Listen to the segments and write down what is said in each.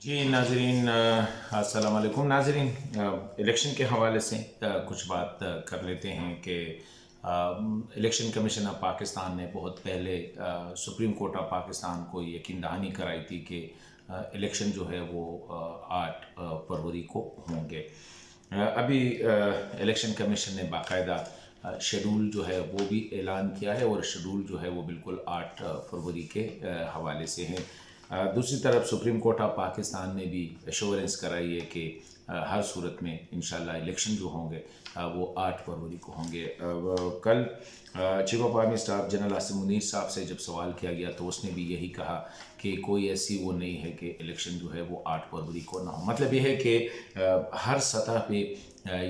जी नाज़रीन, अस्सलाम वालेकुम नाज़रीन। इलेक्शन के हवाले से कुछ बात कर लेते हैं कि इलेक्शन कमीशन ऑफ पाकिस्तान ने बहुत पहले सुप्रीम कोर्ट ऑफ पाकिस्तान को यकीन दहानी कराई थी कि इलेक्शन जो है वो 8 फरवरी को होंगे। अभी इलेक्शन कमीशन ने बाकायदा शेड्यूल जो है वो भी ऐलान किया है और शेड्यूल जो है वो बिल्कुल 8 फरवरी के हवाले से है। दूसरी तरफ सुप्रीम कोर्ट ऑफ पाकिस्तान ने भी एश्योरेंस कराई है कि हर सूरत में इंशाल्लाह इलेक्शन जो होंगे वो 8 फरवरी को होंगे। कल chief of army staff general Asim Munir साहब से जब सवाल किया गया तो उसने भी यही कहा कि कोई ऐसी वो नहीं है कि इलेक्शन जो है वो 8 फरवरी को ना हो। मतलब ये है कि हर सतह पे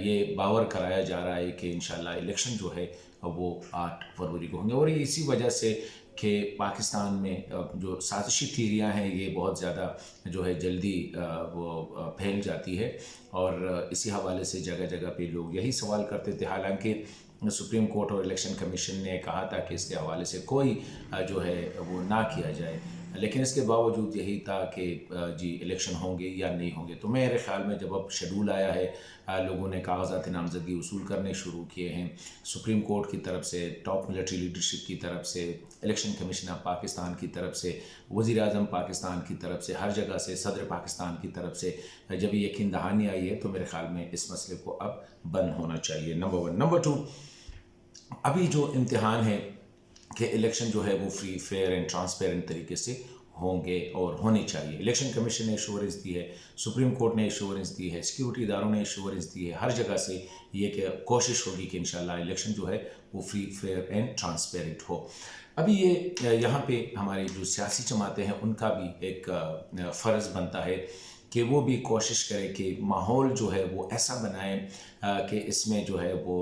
ये बावर कराया जा रहा है कि इंशाल्लाह इलेक्शन जो है वो 8 फरवरी को होंगे। और ये इसी वजह से कि पाकिस्तान में जो साजिशी थीरियाँ हैं ये बहुत ज़्यादा जो है जल्दी वो फैल जाती है और इसी हवाले से जगह जगह पे लोग यही सवाल करते थे। हालांकि सुप्रीम कोर्ट और इलेक्शन कमीशन ने कहा था कि इसके हवाले से कोई जो है वो ना किया जाए, लेकिन इसके बावजूद यही था कि जी इलेक्शन होंगे या नहीं होंगे। तो मेरे ख़्याल में जब अब शेड्यूल आया है, लोगों ने कागजात नामजदगी वसूल करने शुरू किए हैं सुप्रीम कोर्ट की तरफ से, टॉप मिलिट्री लीडरशिप की तरफ से, इलेक्शन कमीशन ऑफ पाकिस्तान की तरफ से, वज़ीर आज़म पाकिस्तान की तरफ से, हर जगह से सदर पाकिस्तान की तरफ से जब ये यकीन दहानी आई है तो मेरे ख़्याल में इस मसले को अब बंद होना चाहिए। नंबर 1। नंबर 2, अभी जो इम्तिहान है कि इलेक्शन जो है वो फ्री फेयर एंड ट्रांसपेरेंट तरीके से होंगे और होने चाहिए। इलेक्शन कमीशन ने एश्योरेंस दी है, सुप्रीम कोर्ट ने एश्योरेंस दी है, सिक्योरिटी इदारों ने एश्योरेंस दी है, हर जगह से ये कि कोशिश होगी कि इंशाल्लाह इलेक्शन जो है वो फ्री फेयर एंड ट्रांसपेरेंट हो। अभी ये यहाँ पे हमारी जो सियासी जमातें हैं उनका भी एक फ़र्ज़ बनता है कि वो भी कोशिश करें कि माहौल जो है वो ऐसा बनाए कि इसमें जो है वो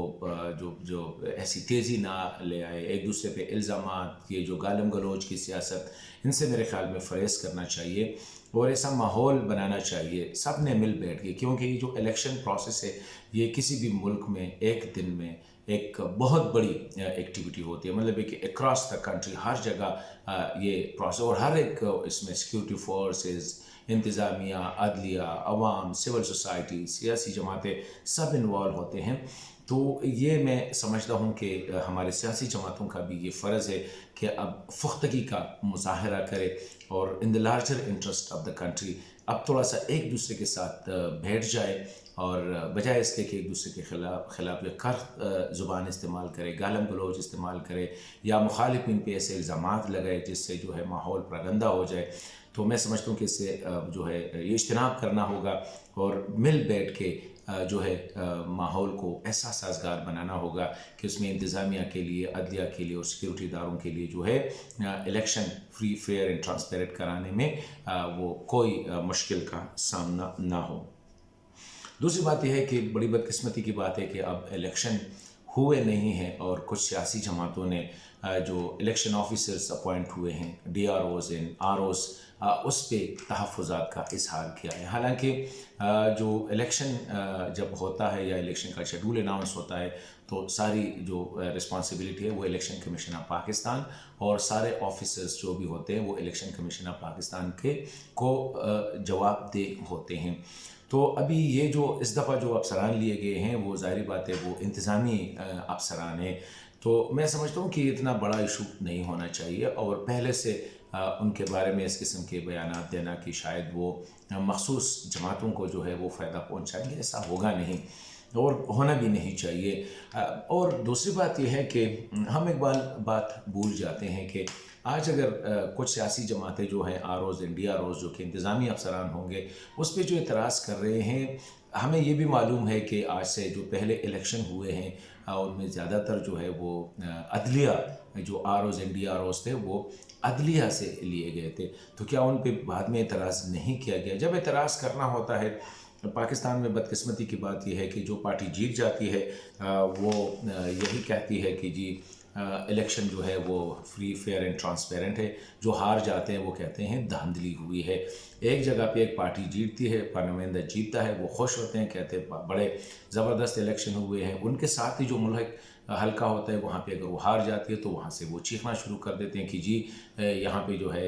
जो ऐसी तेज़ी ना ले आए, एक दूसरे पे इल्ज़ामात, ये जो गालम गलोच की सियासत, इनसे मेरे ख़्याल में परहेज़ करना चाहिए और ऐसा माहौल बनाना चाहिए सब ने मिल बैठ के, क्योंकि ये जो इलेक्शन प्रोसेस है ये किसी भी मुल्क में एक दिन में एक बहुत बड़ी एक्टिविटी होती है। मतलब कि अक्रॉस द कंट्री हर जगह ये प्रोसेस, और हर एक इसमें सिक्योरिटी फोर्सेस, इंतज़ामिया, अदलिया, अवाम, सिविल सोसाइटी, सियासी जमातें सब इन्वॉल्व होते हैं। तो ये मैं समझता हूँ कि हमारे सियासी जमातों का भी ये फ़र्ज़ है कि अब पुख्तगी का मुज़ाहरा करे और in the larger interest of the country अब थोड़ा सा एक दूसरे के साथ बैठ जाए और बजाय इसके कि एक दूसरे के खिलाफ कर ज़ुबान इस्तेमाल करे, गालम गलोच इस्तेमाल करे या मुखालिफिन पे ऐसे इल्ज़ामात लगाए जिससे जो है माहौल प्रगंदा हो जाए। तो मैं समझता हूँ कि इससे जो है ये इज्तिनाब करना होगा और मिल बैठ के जो है माहौल को ऐसा साजगार बनाना होगा कि उसमें इंतज़ामिया के लिए, अदलिया के लिए और सिक्योरिटी इदारों के लिए जो है election free fair and transparent कराने में वो कोई मुश्किल का सामना ना हो। दूसरी बात यह है कि बड़ी बदकिस्मती की बात है कि अब इलेक्शन हुए नहीं हैं और कुछ सियासी जमातों ने जो इलेक्शन ऑफिसर्स अपॉइंट हुए हैं, DROs एंड ROs, उस पर तहफ़्फ़ुज़ात का इजहार किया है। हालांकि जो इलेक्शन जब होता है या इलेक्शन का शेड्यूल अनाउंस होता है तो सारी जो रिस्पॉन्सिबिलिटी है वो इलेक्शन कमीशन ऑफ पाकिस्तान और सारे ऑफिसर्स जो भी होते हैं वो इलेक्शन कमीशन ऑफ पाकिस्तान के को जवाबदेह होते हैं। तो अभी ये जो इस दफ़ा जो अफसरान लिए गए हैं वो ज़ाहिर बात है वो इंतज़ामी अफसरान हैं। तो मैं समझता हूँ कि इतना बड़ा इशू नहीं होना चाहिए और पहले से उनके बारे में इस किस्म के बयानात देना कि शायद वो मखसूस जमातों को जो है वो फ़ायदा पहुँचाएंगे, ऐसा होगा नहीं और होना भी नहीं चाहिए। और दूसरी बात यह है कि हम एक बात भूल जाते हैं कि आज अगर कुछ सियासी जमातें जो हैं ROs एंड DROs जो कि इंतज़ामी अफसरान होंगे उस पर जो एतराज़ कर रहे हैं, हमें ये भी मालूम है कि आज से जो पहले इलेक्शन हुए हैं उनमें ज़्यादातर जो है वो अदलिया जो ROs एंड DROs थे वो अदलिया से लिए गए थे। तो क्या उन पर बाद में एतराज़ नहीं किया गया? जब एतराज़ करना होता है, पाकिस्तान में बदकिस्मती की बात यह है कि जो पार्टी जीत जाती है वो यही कहती है कि जी इलेक्शन जो है वो फ्री फेयर एंड ट्रांसपेरेंट है, जो हार जाते हैं वो कहते हैं धांधली हुई है। एक जगह पे एक पार्टी जीतती है, पार्लियामेंट जीतता है, वो खुश होते हैं, कहते हैं बड़े ज़बरदस्त इलेक्शन हुए हैं। उनके साथ ही जो मुल्क हल्का होता है वहाँ पे अगर वो हार जाती है तो वहाँ से वो चीखना शुरू कर देते हैं कि जी यहाँ पे जो है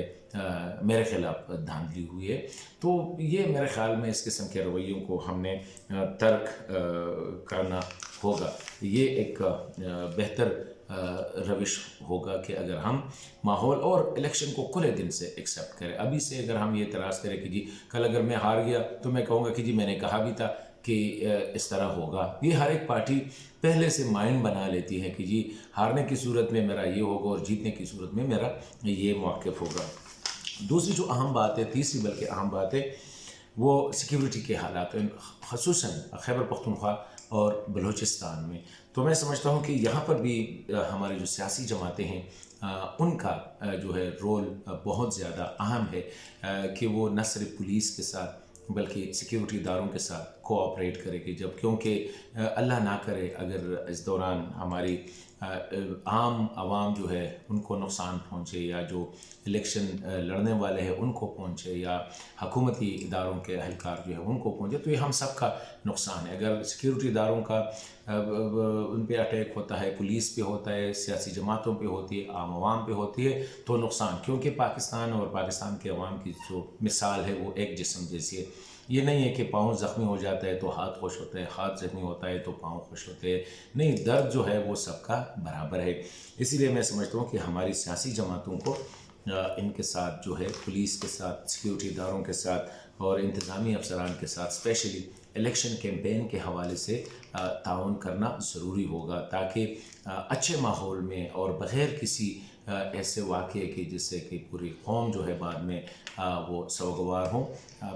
मेरे खिलाफ धांधली हुई है। तो ये मेरे ख्याल में इस किस्म के रवैयों को हमने तर्क करना होगा। ये एक बेहतर रविश होगा कि अगर हम माहौल और इलेक्शन को खुले दिल से एक्सेप्ट करें। अभी से अगर हम ये तराश करें कि जी कल अगर मैं हार गया तो मैं कहूँगा कि जी मैंने कहा भी था कि इस तरह होगा। ये हर एक पार्टी पहले से माइंड बना लेती है कि जी हारने की सूरत में मेरा ये होगा और जीतने की सूरत में मेरा ये मौक़िफ़ होगा। दूसरी जो अहम बात है, तीसरी बल्कि अहम बात है, वो सिक्योरिटी के हालात हैं, ख़ुसूसन खैबर पख्तूनख्वा और बलूचिस्तान में। तो मैं समझता हूँ कि यहाँ पर भी हमारी जो सियासी जमातें हैं उनका जो है रोल बहुत ज़्यादा अहम है कि वो न सिर्फ पुलिस के साथ बल्कि सिक्योरिटी इदारों के साथ कोऑपरेट करेगी। जब क्योंकि अल्लाह ना करे अगर इस दौरान हमारी आम आवाम जो है उनको नुकसान पहुँचे या जो इलेक्शन लड़ने वाले हैं उनको पहुँचे या हुकूमती इदारों के अहलकार जो है उनको पहुँचे तो ये हम सब का नुकसान है। अगर सिक्योरिटी इदारों का उन पे अटैक होता है, पुलिस पे होता है, सियासी जमातों पे होती है, आम आवाम पे होती है तो नुकसान, क्योंकि पाकिस्तान और पाकिस्तान के अवाम की जो मिसाल है वो एक जिस्म जैसी है। ये नहीं है कि पाँव ज़ख्मी हो जाता है तो हाथ खुश होता है, हाथ ज़ख्मी होता है तो पाँव खुश होते हैं। नहीं, दर्द जो है वो सबका बराबर है। इसीलिए मैं समझता हूँ कि हमारी सियासी जमातों को इनके साथ जो है पुलिस के साथ, सिक्योरिटी इदारों के साथ और इंतज़ामी अफसरान के साथ स्पेशली इलेक्शन कैंपेन के हवाले से ताउन करना ज़रूरी होगा ताकि अच्छे माहौल में और बग़ैर किसी ऐसे वाक़े की जिससे कि पूरी कौम जो है बाद में वो सौगवार हो,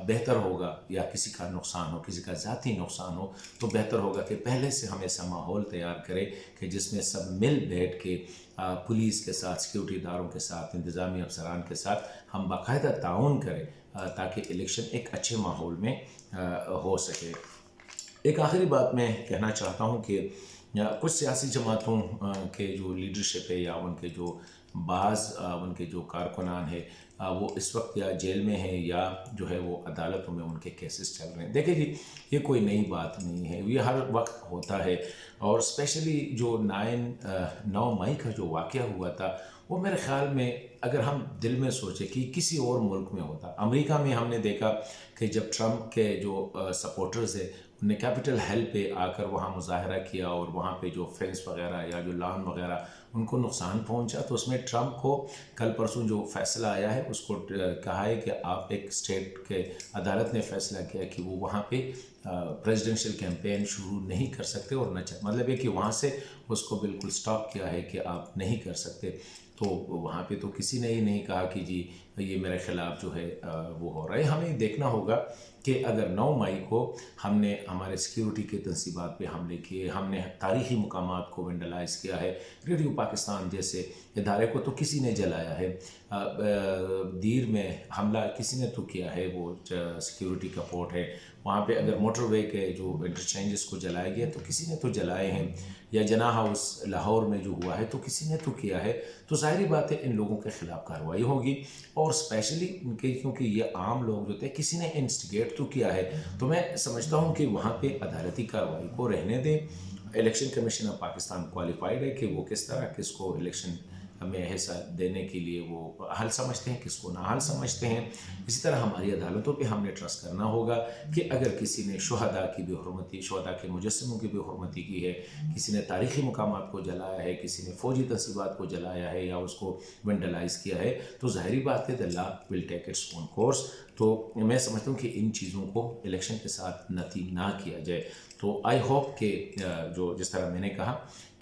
बेहतर होगा या किसी का नुकसान हो, किसी का ज़ाती नुकसान हो तो बेहतर होगा कि पहले से हम ऐसा माहौल तैयार करें कि जिसमें सब मिल बैठ के पुलिस के साथ, सिक्योरिटी इदारों के साथ, इंतज़ामी अफसरान के साथ हम बाकायदा ताउन करें ताकि इलेक्शन एक अच्छे माहौल में हो सके। एक आखिरी बात मैं कहना चाहता हूँ कि कुछ सियासी जमातों के जो लीडरशिप है या उनके जो उनके जो कारकुनान है वो इस वक्त या जेल में है या जो है वो अदालतों में उनके केसेस चल रहे हैं। देखिए जी, ये कोई नई बात नहीं है, ये हर वक्त होता है। और स्पेशली जो 9 मई का जो वाक़या हुआ था वो मेरे ख़्याल में अगर हम दिल में सोचें कि किसी और मुल्क में होता, अमेरिका में हमने देखा कि जब ट्रंप के जो सपोर्टर्स है उन्होंने कैपिटल हिल पे आकर वहाँ मुजाहरा किया और वहाँ पे जो फेंस वगैरह या जो लॉन वगैरह उनको नुकसान पहुँचा तो उसमें ट्रंप को कल परसों जो फ़ैसला आया है उसको कहा है कि आप एक स्टेट के अदालत ने फ़ैसला किया कि वो वहाँ पे प्रेसिडेंशियल कैंपेन शुरू नहीं कर सकते और मतलब है कि वहाँ से उसको बिल्कुल स्टॉप किया है कि आप नहीं कर सकते। तो वहाँ पे तो किसी ने ही नहीं कहा कि जी ये मेरे ख़िलाफ़ जो है वो हो रहा है। हमें देखना होगा कि अगर 9 मई को हमने हमारे सिक्योरिटी के तंसीबात पे हमले किए, हमने तारीख़ी मकामात को वेंडलाइज़ किया है, रेडियो पाकिस्तान जैसे इदारे को तो किसी ने जलाया है, दीर में हमला किसी ने तो किया है, वो सिक्योरिटी का पोर्ट है वहाँ पे अगर मोटरवे के जो इंटरचेंजेस को जलाए गए तो किसी ने तो जलाए हैं, या जना हाउस लाहौर में जो हुआ है तो किसी ने तो किया है। तो ज़ाहिरी बात है इन लोगों के ख़िलाफ़ कार्रवाई होगी और स्पेशली इनके क्योंकि ये आम लोग जो थे किसी ने इंस्टिगेट तो किया है तो मैं समझता हूँ कि वहाँ पे अदालती कार्रवाई को रहने दें। Election commission of Pakistan qualified है कि वो किस तरह किसको इलेक्शन में हिस्सा देने के लिए वो हल समझते हैं, किसको ना हल समझते हैं। इसी तरह हमारी अदालतों पे हमने ट्रस्ट करना होगा कि अगर किसी ने शुहदा की बेहुरमती, शुहदा के मुजस्समों की बेहुरमती की है, किसी ने तारीख़ी मकामात को जलाया है, किसी ने फ़ौजी तंसीबात को जलाया है या उसको वेंडलाइज़ किया है तो ज़ाहिरी बात है the law will take its own course. तो मैं समझता हूँ कि इन चीज़ों को इलेक्शन के साथ नती ना किया जाए। तो आई होप कि जो जिस तरह मैंने कहा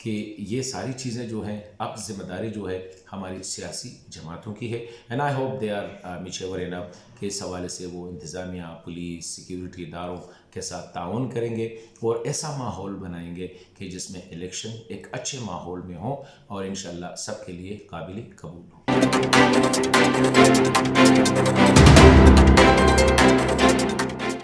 कि ये सारी चीज़ें जो हैं अब ज़िम्मेदारी जो है हमारी सियासी जमातों की है and I hope they are mature enough कि इस हवाले से वो इंतज़ामिया, पुलिस, सिक्योरिटी इदारों के साथ ताउन करेंगे और ऐसा माहौल बनाएंगे कि जिसमें इलेक्शन एक अच्छे माहौल में हो और इंशाअल्लाह सबके लिए काबिल कबूल हो।